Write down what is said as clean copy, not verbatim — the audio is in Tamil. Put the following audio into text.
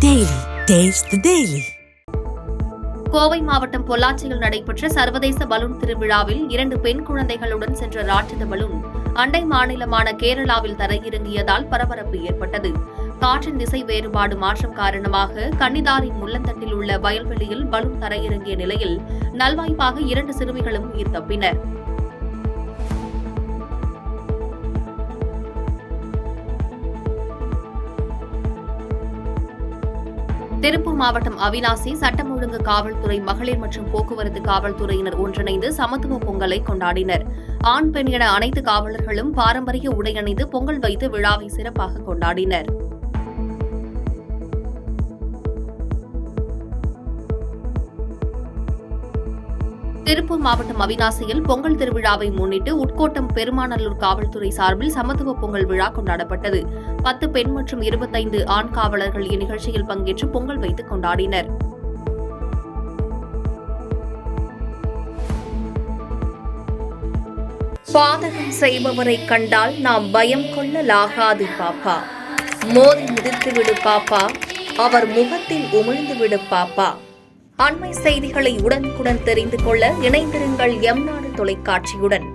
Daily. Taste the Daily. Kovai மாவட்டம் பொள்ளாச்சியில் நடைபெற்ற சர்வதேச பலூன் திருவிழாவில் 2 பெண் குழந்தைகளுடன் சென்ற ராட்சத பலூன் அண்டை மாநிலமான கேரளாவில் தரையிறங்கியதால் பரபரப்பு ஏற்பட்டது. காற்றின் திசை வேறுபாடு மாற்றம் காரணமாக கன்னிதாரின் முள்ளந்தட்டில் உள்ள வயல்வெளியில் பலூன் தரையிறங்கிய நிலையில் நல்வாய்ப்பாக 2 சிறுமிகளும் உயிர் தப்பினர். திருப்பூர் மாவட்டம் அவிநாசி சட்டம் ஒழுங்கு காவல்துறை, மகளிர் மற்றும் போக்குவரத்து காவல்துறையினர் ஒன்றிணைந்து சமத்துவ பொங்கலை கொண்டாடினர். ஆண், பெண் என அனைத்து காவலர்களும் பாரம்பரிய உடை அணிந்து பொங்கல் வைத்து விழாவை சிறப்பாக கொண்டாடினர். திருப்பூர் மாவட்டம் அவிநாசியில் பொங்கல் திருவிழாவை முன்னிட்டு உட்கோட்டம் பெருமாநல்லூர் காவல்துறை சார்பில் சமத்துவ பொங்கல் விழா கொண்டாடப்பட்டது. 10 பெண் மற்றும் 25 ஆண் காவலர்கள் இந்நிகழ்ச்சியில் பங்கேற்று பொங்கல் வைத்து கொண்டாடினர். பாதகம் செய்பவரை கண்டால் நாம் பயம் கொள்ளலாகாது பாப்பா, மோதி மிதித்துவிடு பாப்பா, அவர் முகத்தில் உமிழ்ந்துவிடு பாப்பா. அண்மை செய்திகளை உடனுக்குடன் தெரிந்து கொள்ள இணைந்திருங்கள் எம் நாடு தொலைக்காட்சியுடன்.